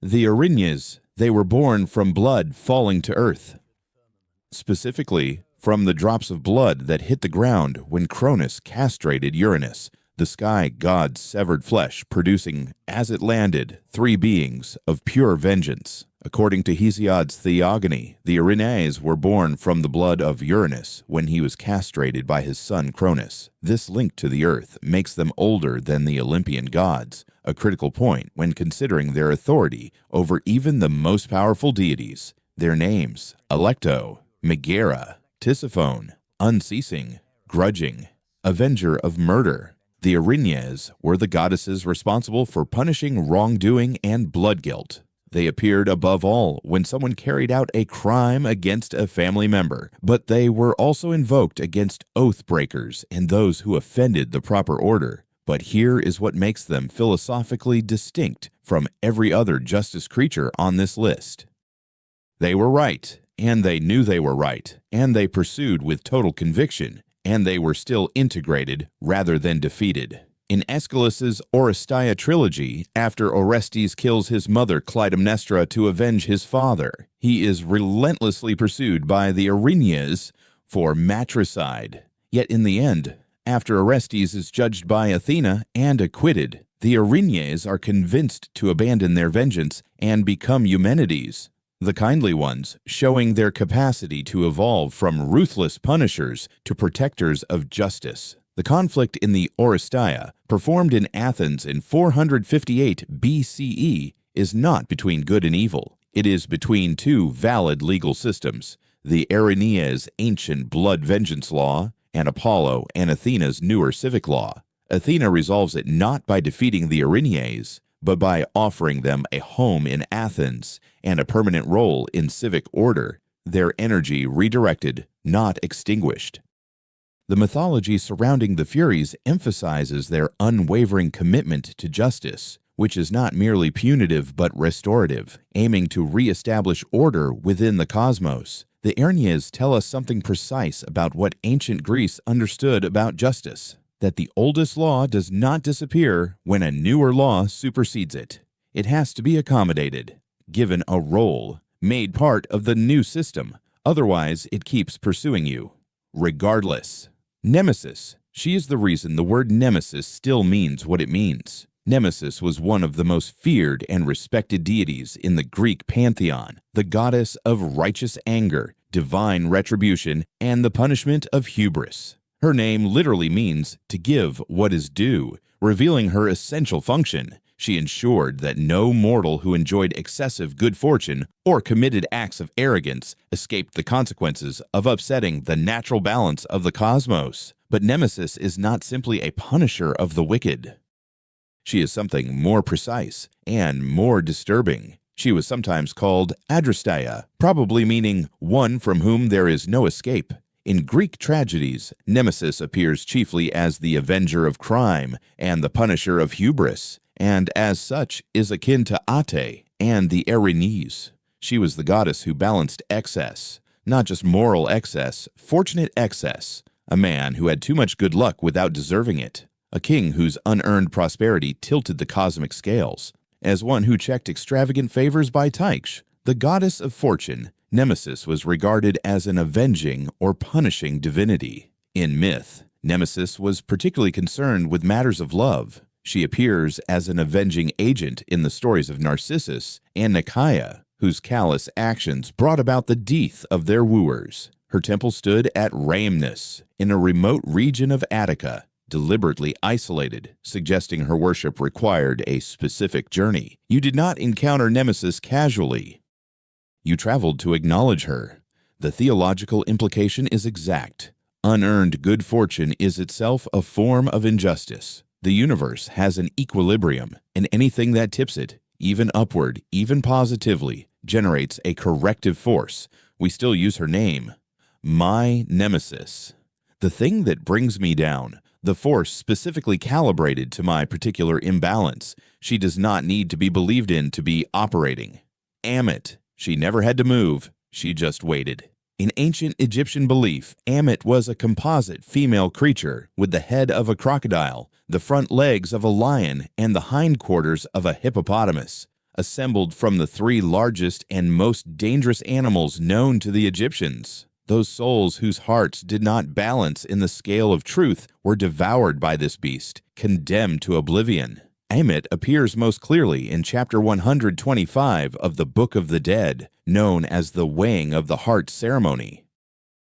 The Erinyes, they were born from blood falling to earth. Specifically, from the drops of blood that hit the ground when Cronus castrated Uranus, the sky god's severed flesh, producing, as it landed, three beings of pure vengeance. According to Hesiod's Theogony, the Erinyes were born from the blood of Uranus when he was castrated by his son Cronus. This link to the earth makes them older than the Olympian gods, a critical point when considering their authority over even the most powerful deities. Their names: Alecto, Megara, Tisiphone, Unceasing, Grudging, Avenger of Murder. The Erinyes were the goddesses responsible for punishing wrongdoing and blood guilt. They appeared above all when someone carried out a crime against a family member, but they were also invoked against oath breakers and those who offended the proper order. But here is what makes them philosophically distinct from every other justice creature on this list. They were right, and they knew they were right, and they pursued with total conviction, and they were still integrated rather than defeated. In Aeschylus's Oresteia trilogy, after Orestes kills his mother Clytemnestra to avenge his father, he is relentlessly pursued by the Erinyes for matricide. Yet in the end, after Orestes is judged by Athena and acquitted, the Erinyes are convinced to abandon their vengeance and become Eumenides, the kindly ones, showing their capacity to evolve from ruthless punishers to protectors of justice. The conflict in the Oresteia, performed in Athens in 458 BCE, is not between good and evil. It is between two valid legal systems, the Erinyes' ancient blood vengeance law and Apollo and Athena's newer civic law. Athena resolves it not by defeating the Erinyes, but by offering them a home in Athens and a permanent role in civic order, their energy redirected, not extinguished. The mythology surrounding the Furies emphasizes their unwavering commitment to justice, which is not merely punitive but restorative, aiming to re-establish order within the cosmos. The Erinyes tell us something precise about what ancient Greece understood about justice: that the oldest law does not disappear when a newer law supersedes it. It has to be accommodated, given a role, made part of the new system. Otherwise, it keeps pursuing you. Regardless. Nemesis. She is the reason the word Nemesis still means what it means. Nemesis was one of the most feared and respected deities in the Greek pantheon, the goddess of righteous anger, divine retribution, and the punishment of hubris. Her name literally means to give what is due, revealing her essential function. She ensured that no mortal who enjoyed excessive good fortune or committed acts of arrogance escaped the consequences of upsetting the natural balance of the cosmos. But Nemesis is not simply a punisher of the wicked. She is something more precise and more disturbing. She was sometimes called Adrasteia, probably meaning one from whom there is no escape. In Greek tragedies, Nemesis appears chiefly as the avenger of crime and the punisher of hubris, and as such is akin to Ate and the Erinyes. She was the goddess who balanced excess, not just moral excess, fortunate excess, a man who had too much good luck without deserving it, a king whose unearned prosperity tilted the cosmic scales, as one who checked extravagant favors by Tyche, the goddess of fortune. Nemesis was regarded as an avenging or punishing divinity. In myth, Nemesis was particularly concerned with matters of love. She appears as an avenging agent in the stories of Narcissus and Nicaea, whose callous actions brought about the death of their wooers. Her temple stood at Rhamnus, in a remote region of Attica, deliberately isolated, suggesting her worship required a specific journey. You did not encounter Nemesis casually. You traveled to acknowledge her. The theological implication is exact. Unearned good fortune is itself a form of injustice. The universe has an equilibrium, and anything that tips it, even upward, even positively, generates a corrective force. We still use her name. My Nemesis. The thing that brings me down, the force specifically calibrated to my particular imbalance. She does not need to be believed in to be operating. Ammit. She never had to move. She just waited. In ancient Egyptian belief, Ammit was a composite female creature with the head of a crocodile, the front legs of a lion, and the hindquarters of a hippopotamus. assembled from the three largest and most dangerous animals known to the Egyptians. Those souls whose hearts did not balance in the scale of truth were devoured by this beast, condemned to oblivion. Ammit appears most clearly in chapter 125 of the Book of the Dead, known as the Weighing of the Heart ceremony.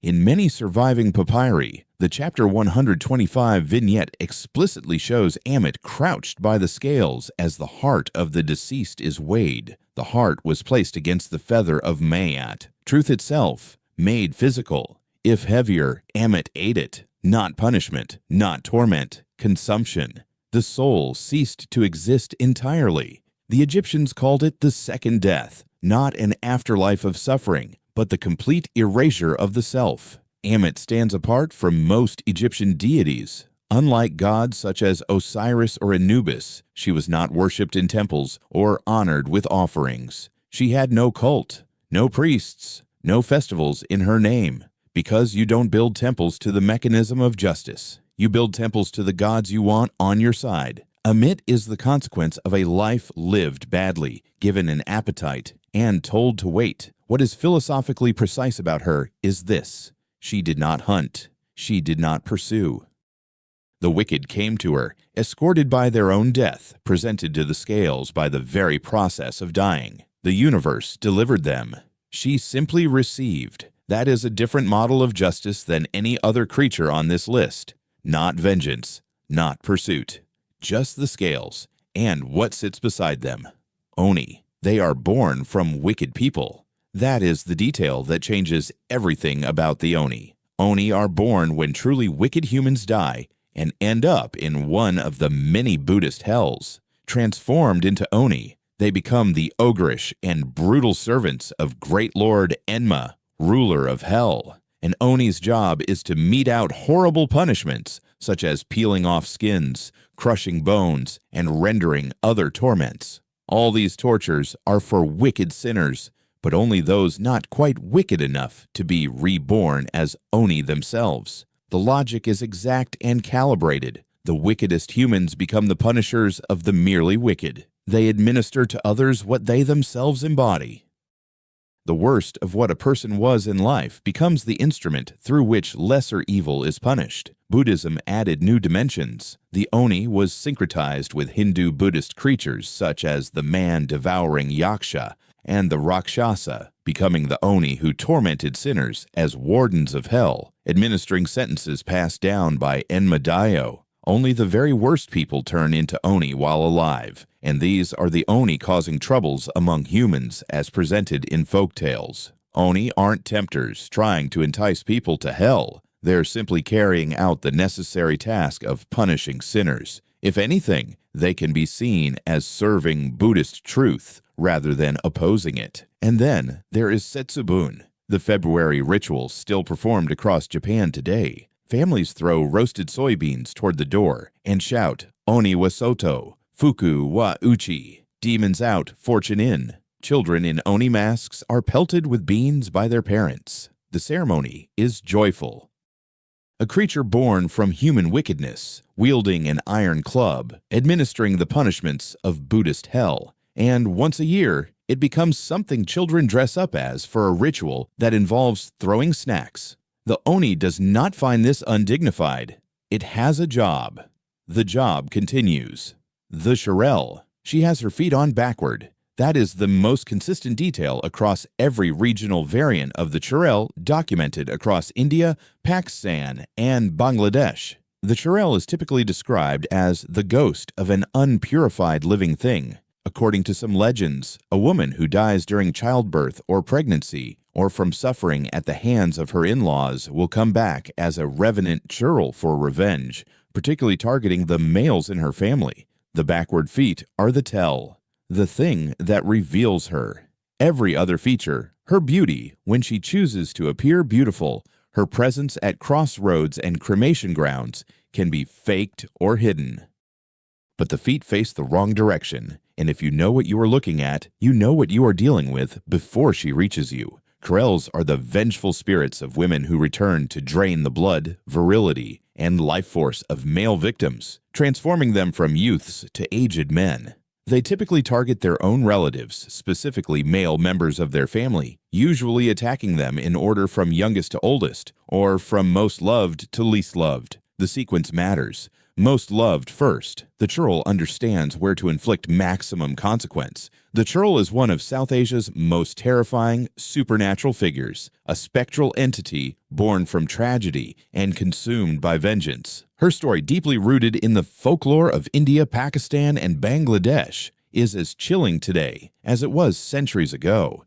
In many surviving papyri, the chapter 125 vignette explicitly shows Ammit crouched by the scales as the heart of the deceased is weighed. The heart was placed against the feather of Maat, truth itself, made physical. If heavier, Ammit ate it. Not punishment, not torment, consumption. The soul ceased to exist entirely. The Egyptians called it the second death, not an afterlife of suffering, but the complete erasure of the self. Ammit stands apart from most Egyptian deities. Unlike gods such as Osiris or Anubis, she was not worshipped in temples or honored with offerings. She had no cult, no priests, no festivals in her name. Because you don't build temples to the mechanism of justice. You build temples to the gods you want on your side. Ammit is the consequence of a life lived badly, given an appetite, and told to wait. What is philosophically precise about her is this: she did not hunt. She did not pursue. The wicked came to her, escorted by their own death, presented to the scales by the very process of dying. The universe delivered them. She simply received. That is a different model of justice than any other creature on this list. Not vengeance, not pursuit, just the scales, and what sits beside them. Oni. They are born from wicked people. That is the detail that changes everything about the Oni. Oni are born when truly wicked humans die and end up in one of the many Buddhist hells. Transformed into Oni, they become the ogreish and brutal servants of Great Lord Enma, ruler of hell. An Oni's job is to mete out horrible punishments, such as peeling off skins, crushing bones, and rendering other torments. All these tortures are for wicked sinners, but only those not quite wicked enough to be reborn as Oni themselves. The logic is exact and calibrated. The wickedest humans become the punishers of the merely wicked. They administer to others what they themselves embody. The worst of what a person was in life becomes the instrument through which lesser evil is punished. Buddhism added new dimensions. The Oni was syncretized with Hindu Buddhist creatures such as the man-devouring Yaksha and the Rakshasa, becoming the Oni who tormented sinners as wardens of hell, administering sentences passed down by Enma-dayo. Only the very worst people turn into Oni while alive, and these are the Oni causing troubles among humans as presented in folk tales. Oni aren't tempters trying to entice people to hell. They're simply carrying out the necessary task of punishing sinners. If anything, they can be seen as serving Buddhist truth rather than opposing it. And then there is Setsubun, the February ritual still performed across Japan today. Families throw roasted soybeans toward the door and shout, Oni wa Soto, Fuku wa Uchi, demons out, fortune in. Children in Oni masks are pelted with beans by their parents. The ceremony is joyful. A creature born from human wickedness, wielding an iron club, administering the punishments of Buddhist hell, and once a year, it becomes something children dress up as for a ritual that involves throwing snacks. The Oni does not find this undignified. It has a job. The job continues. The Churel. She has her feet on backward. That is the most consistent detail across every regional variant of the Churel documented across India, Pakistan, and Bangladesh. The Churel is typically described as the ghost of an unpurified living thing. According to some legends, a woman who dies during childbirth or pregnancy or from suffering at the hands of her in-laws will come back as a revenant churel for revenge, particularly targeting the males in her family. The backward feet are the tell, the thing that reveals her. Every other feature, her beauty when she chooses to appear beautiful, her presence at crossroads and cremation grounds, can be faked or hidden. But the feet face the wrong direction, and if you know what you are looking at, you know what you are dealing with before she reaches you. Churels are the vengeful spirits of women who return to drain the blood, virility, and life force of male victims, transforming them from youths to aged men. They typically target their own relatives, specifically male members of their family, usually attacking them in order from youngest to oldest, or from most loved to least loved. The sequence matters. Most loved first. The Churel understands where to inflict maximum consequence. The Churel is one of South Asia's most terrifying supernatural figures, a spectral entity born from tragedy and consumed by vengeance. Her story, deeply rooted in the folklore of India, Pakistan, and Bangladesh, is as chilling today as it was centuries ago.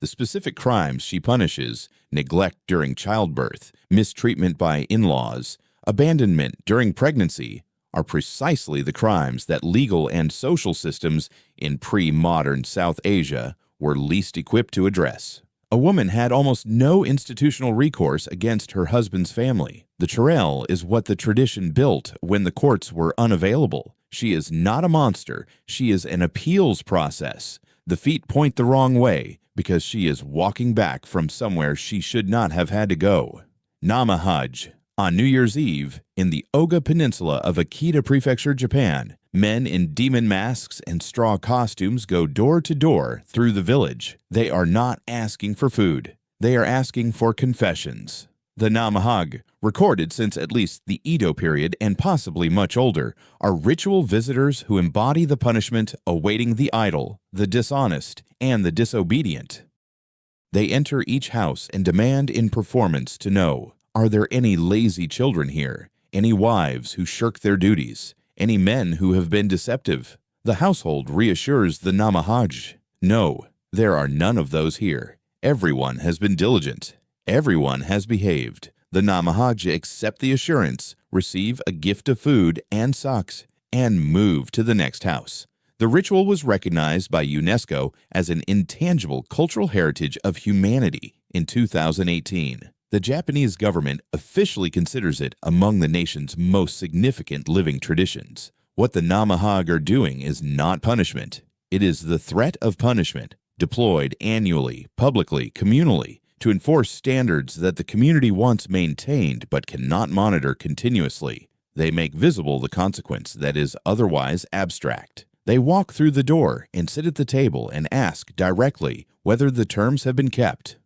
The specific crimes she punishes, neglect during childbirth, mistreatment by in-laws, abandonment during pregnancy, are precisely the crimes that legal and social systems in pre-modern South Asia were least equipped to address. A woman had almost no institutional recourse against her husband's family. The Churel is what the tradition built when the courts were unavailable. She is not a monster, she is an appeals process. The feet point the wrong way because she is walking back from somewhere she should not have had to go. Namahage. On New Year's Eve, in the Oga Peninsula of Akita Prefecture, Japan, men in demon masks and straw costumes go door to door through the village. They are not asking for food. They are asking for confessions. The Namahage, recorded since at least the Edo period and possibly much older, are ritual visitors who embody the punishment awaiting the idle, the dishonest, and the disobedient. They enter each house and demand in performance to know, are there any lazy children here? Any wives who shirk their duties? Any men who have been deceptive? The household reassures the Namahage. No, there are none of those here. Everyone has been diligent. Everyone has behaved. The Namahage accept the assurance, receive a gift of food and socks, and move to the next house. The ritual was recognized by UNESCO as an intangible cultural heritage of humanity in 2018. The Japanese government officially considers it among the nation's most significant living traditions. What the Namahage are doing is not punishment. It is the threat of punishment, deployed annually, publicly, communally, to enforce standards that the community wants maintained but cannot monitor continuously. They make visible the consequence that is otherwise abstract. They walk through the door and sit at the table and ask directly whether the terms have been kept.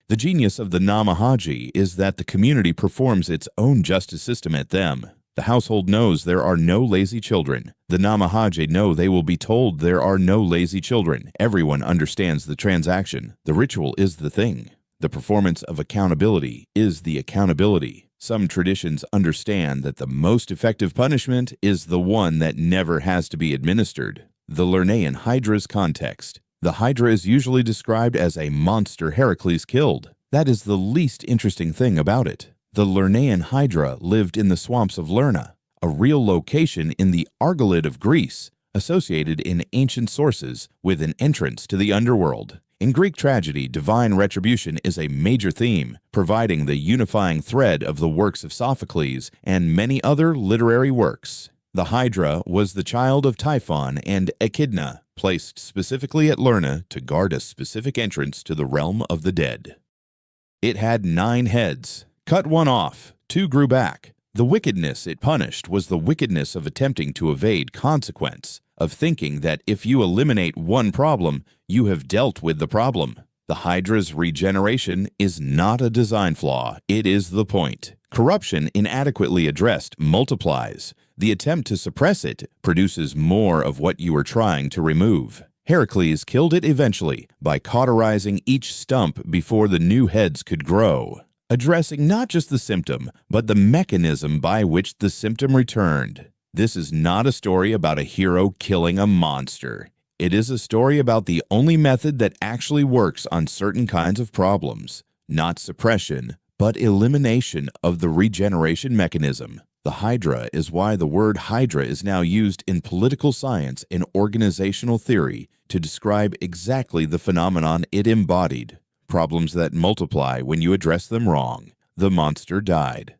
The genius of the Namahage is that the community performs its own justice system at them. The household knows there are no lazy children. The Namahage know they will be told there are no lazy children. Everyone understands the transaction. The ritual is the thing. The performance of accountability is the accountability. Some traditions understand that the most effective punishment is the one that never has to be administered. The Lernaean Hydra's context. The Hydra is usually described as a monster Heracles killed. That is the least interesting thing about it. The Lernaean Hydra lived in the swamps of Lerna, a real location in the Argolid of Greece, associated in ancient sources with an entrance to the underworld. In Greek tragedy, divine retribution is a major theme, providing the unifying thread of the works of Sophocles and many other literary works. The Hydra was the child of Typhon and Echidna, placed specifically at Lerna to guard a specific entrance to the realm of the dead. It had 9 heads. Cut one off. 2 grew back. The wickedness it punished was the wickedness of attempting to evade consequence, of thinking that if you eliminate one problem, you have dealt with the problem. The Hydra's regeneration is not a design flaw. It is the point. Corruption inadequately addressed multiplies. The attempt to suppress it produces more of what you are trying to remove. Heracles killed it eventually by cauterizing each stump before the new heads could grow, addressing not just the symptom, but the mechanism by which the symptom returned. This is not a story about a hero killing a monster. It is a story about the only method that actually works on certain kinds of problems, not suppression, but elimination of the regeneration mechanism. The Hydra is why the word Hydra is now used in political science and organizational theory to describe exactly the phenomenon it embodied. Problems that multiply when you address them wrong. The monster died.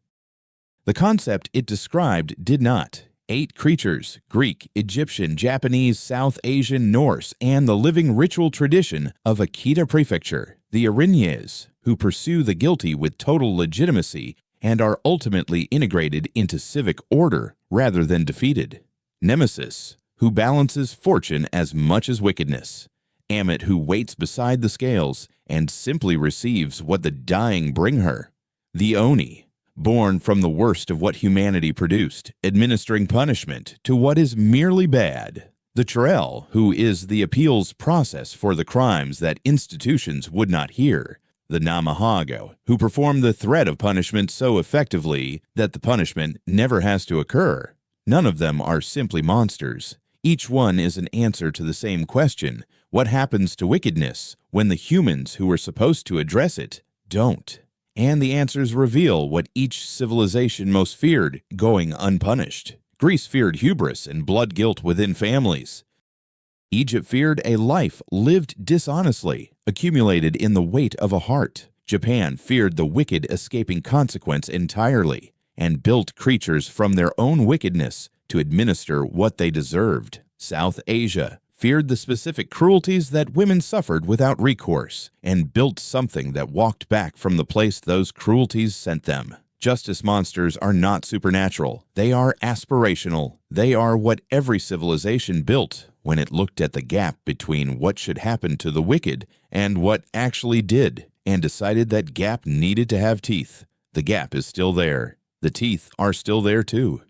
The concept it described did not. 8 creatures, Greek, Egyptian, Japanese, South Asian, Norse, and the living ritual tradition of Akita Prefecture, the Erinyes, who pursue the guilty with total legitimacy and are ultimately integrated into civic order rather than defeated. Nemesis, who balances fortune as much as wickedness. Ammit, who waits beside the scales and simply receives what the dying bring her. The Oni, born from the worst of what humanity produced, administering punishment to what is merely bad. The Churel, who is the appeals process for the crimes that institutions would not hear. The Namahage, who perform the threat of punishment so effectively that the punishment never has to occur. None of them are simply monsters. Each one is an answer to the same question: what happens to wickedness when the humans who are supposed to address it don't? And the answers reveal what each civilization most feared going unpunished. Greece feared hubris and blood guilt within families. Egypt feared a life lived dishonestly, accumulated in the weight of a heart. Japan feared the wicked escaping consequence entirely, and built creatures from their own wickedness to administer what they deserved. South Asia feared the specific cruelties that women suffered without recourse, and built something that walked back from the place those cruelties sent them. Justice monsters are not supernatural. They are aspirational. They are what every civilization built when it looked at the gap between what should happen to the wicked and what actually did, and decided that gap needed to have teeth. The gap is still there. The teeth are still there too.